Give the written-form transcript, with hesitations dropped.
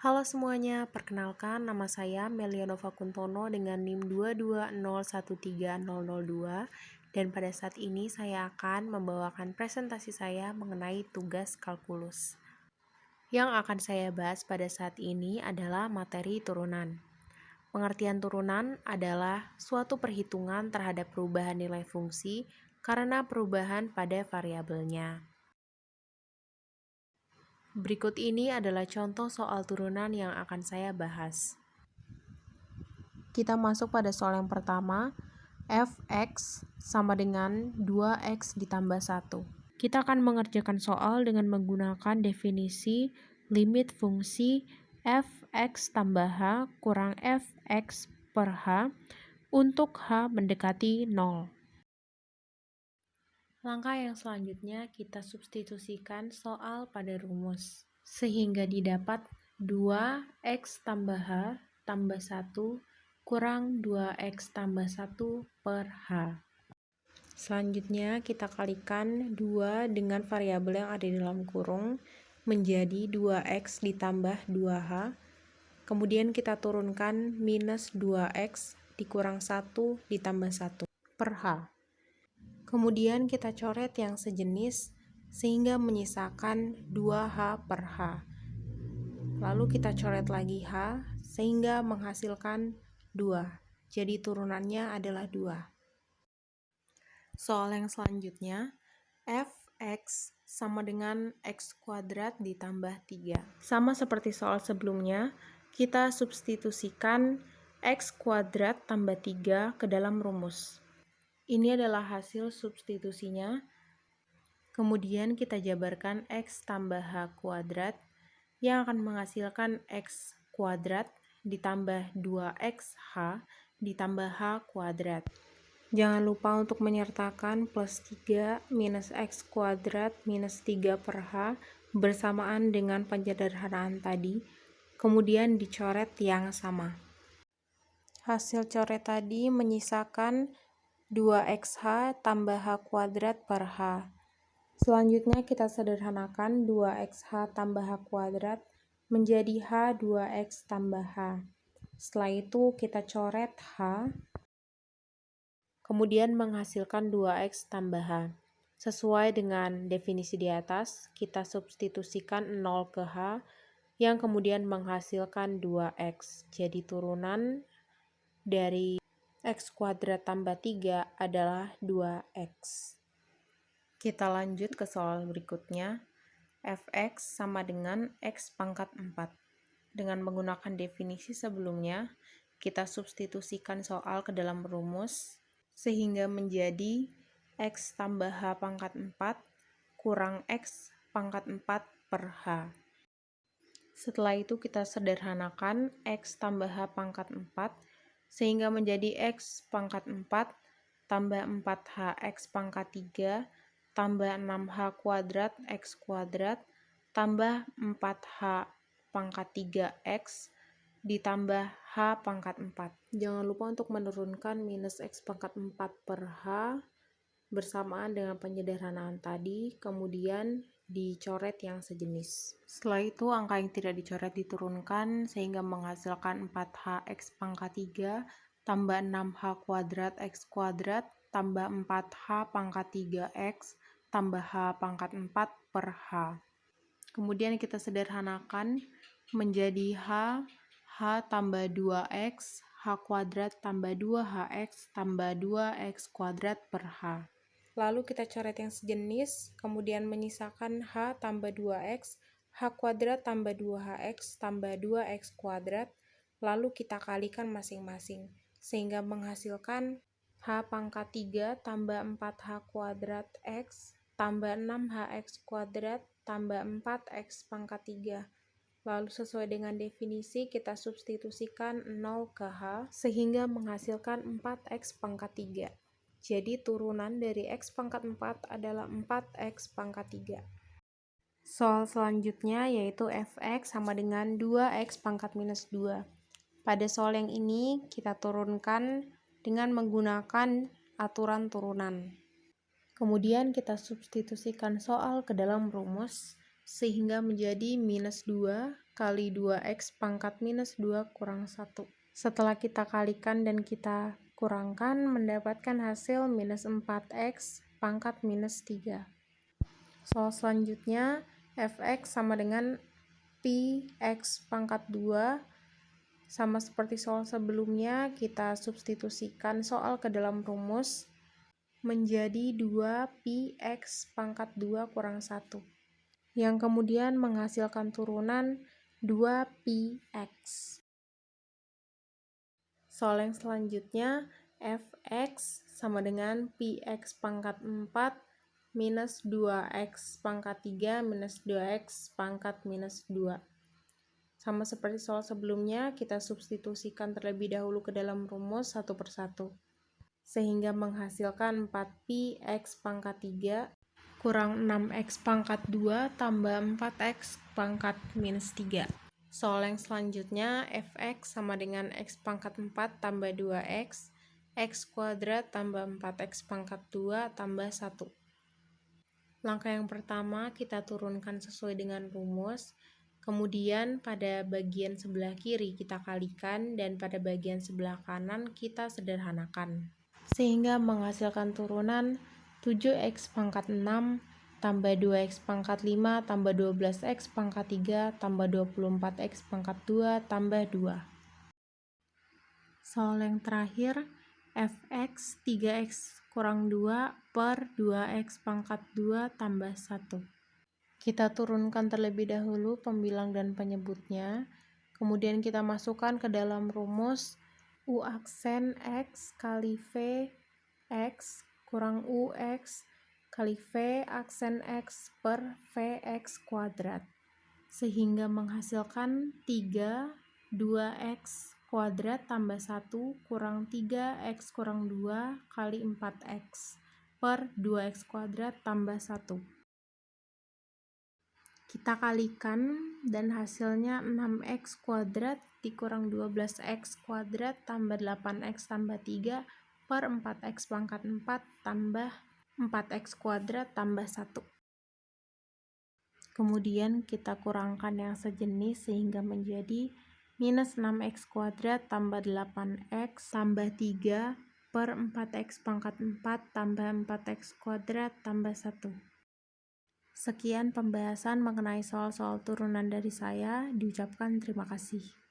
Halo semuanya, perkenalkan nama saya Melianova Kuntono dengan NIM 220130002 dan pada saat ini saya akan membawakan presentasi saya mengenai tugas kalkulus. Yang akan saya bahas pada saat ini adalah materi turunan. Pengertian turunan adalah suatu perhitungan terhadap perubahan nilai fungsi karena perubahan pada variabelnya. Berikut ini adalah contoh soal turunan yang akan saya bahas. Kita masuk pada soal yang pertama, fx sama dengan 2x ditambah 1. Kita akan mengerjakan soal dengan menggunakan definisi limit fungsi fx tambah h kurang fx per h untuk h mendekati 0. Langkah yang selanjutnya kita substitusikan soal pada rumus, sehingga didapat 2x tambah h tambah 1 kurang 2x tambah 1 per h. Selanjutnya kita kalikan 2 dengan variabel yang ada di dalam kurung menjadi 2x ditambah 2h. Kemudian kita turunkan minus 2x dikurang 1 ditambah 1 per h. Kemudian kita coret yang sejenis sehingga menyisakan 2h per h. Lalu kita coret lagi h sehingga menghasilkan 2. Jadi turunannya adalah 2. Soal yang selanjutnya, fx sama dengan x kuadrat ditambah 3. Sama seperti soal sebelumnya, kita substitusikan x kuadrat tambah 3 ke dalam rumus. Ini adalah hasil substitusinya. Kemudian kita jabarkan x tambah h kuadrat yang akan menghasilkan x kuadrat ditambah 2xh ditambah h kuadrat. Jangan lupa untuk menyertakan plus 3 minus x kuadrat minus 3 per h bersamaan dengan penyederhanaan tadi, kemudian dicoret yang sama. Hasil coret tadi menyisakan 2xh tambah h kuadrat per h. Selanjutnya kita sederhanakan 2xh tambah h kuadrat menjadi h 2x tambah h. Setelah itu kita coret h, kemudian menghasilkan 2x tambah h. Sesuai dengan definisi di atas, kita substitusikan 0 ke h yang kemudian menghasilkan 2x. Jadi turunan dari x kuadrat tambah 3 adalah 2x. Kita lanjut ke soal berikutnya. Fx sama dengan x pangkat 4. Dengan menggunakan definisi sebelumnya, kita substitusikan soal ke dalam rumus, sehingga menjadi x tambah h pangkat 4 kurang x pangkat 4 per h. Setelah itu kita sederhanakan x tambah h pangkat 4, sehingga menjadi x pangkat 4 tambah 4h x pangkat 3 tambah 6h kuadrat x kuadrat tambah 4h pangkat 3x ditambah h pangkat 4. Jangan lupa untuk menurunkan minus x pangkat 4 per h bersamaan dengan penyederhanaan tadi, kemudian dicoret yang sejenis. Setelah itu angka yang tidak dicoret diturunkan sehingga menghasilkan 4h x pangkat 3 tambah 6h kuadrat x kuadrat tambah 4h pangkat 3x tambah h pangkat 4 per h. Kemudian kita sederhanakan menjadi h tambah 2x, h kuadrat tambah 2hx tambah 2x kuadrat per h. Lalu kita coret yang sejenis, kemudian menyisakan h tambah 2x, h kuadrat tambah 2hx tambah 2x kuadrat, lalu kita kalikan masing-masing, sehingga menghasilkan h pangkat 3 tambah 4h kuadrat x tambah 6hx kuadrat tambah 4x pangkat 3. Lalu sesuai dengan definisi kita substitusikan 0 ke h sehingga menghasilkan 4x pangkat 3. Jadi turunan dari x pangkat 4 adalah 4x pangkat 3. Soal selanjutnya yaitu fx sama dengan 2x pangkat minus 2. Pada soal yang ini kita turunkan dengan menggunakan aturan turunan. Kemudian kita substitusikan soal ke dalam rumus sehingga menjadi minus 2 kali 2x pangkat minus 2 kurang 1. Setelah kita kalikan dan kita kurangkan, mendapatkan hasil minus 4x pangkat minus 3. Soal selanjutnya, fx sama dengan pi x pangkat 2. Sama seperti soal sebelumnya, kita substitusikan soal ke dalam rumus menjadi 2 pi x pangkat 2 kurang 1. Yang kemudian menghasilkan turunan 2 pi x. Soal yang selanjutnya, fx sama dengan pi x pangkat 4 minus 2x pangkat 3 minus 2x pangkat minus 2. Sama seperti soal sebelumnya, kita substitusikan terlebih dahulu ke dalam rumus satu persatu. Sehingga menghasilkan 4pi x pangkat 3 kurang 6x pangkat 2 tambah 4x pangkat minus 3. Soal yang selanjutnya, fx sama dengan x pangkat 4 tambah 2x, x kuadrat tambah 4x pangkat 2 tambah 1. Langkah yang pertama, kita turunkan sesuai dengan rumus. Kemudian pada bagian sebelah kiri kita kalikan dan pada bagian sebelah kanan kita sederhanakan. Sehingga menghasilkan turunan 7x pangkat 6 tambah 2x pangkat 5 tambah 12x pangkat 3 tambah 24x pangkat 2 tambah 2. Soal yang terakhir, fx 3x kurang 2 per 2x pangkat 2 tambah 1. Kita turunkan terlebih dahulu pembilang dan penyebutnya, kemudian kita masukkan ke dalam rumus U aksen X kali V X kurang UX kali V aksen X per VX kuadrat, sehingga menghasilkan 3 2x kuadrat tambah 1 kurang 3x kurang 2 kali 4x per 2x kuadrat tambah 1. Kita kalikan dan hasilnya 6x kuadrat dikurang 12x kuadrat tambah 8x tambah 3 per 4x pangkat 4 tambah 4x kuadrat tambah 1. Kemudian kita kurangkan yang sejenis sehingga menjadi minus 6x kuadrat tambah 8x tambah 3 per 4x pangkat 4 tambah 4x kuadrat tambah 1. Sekian pembahasan mengenai soal-soal turunan dari saya. Diucapkan terima kasih.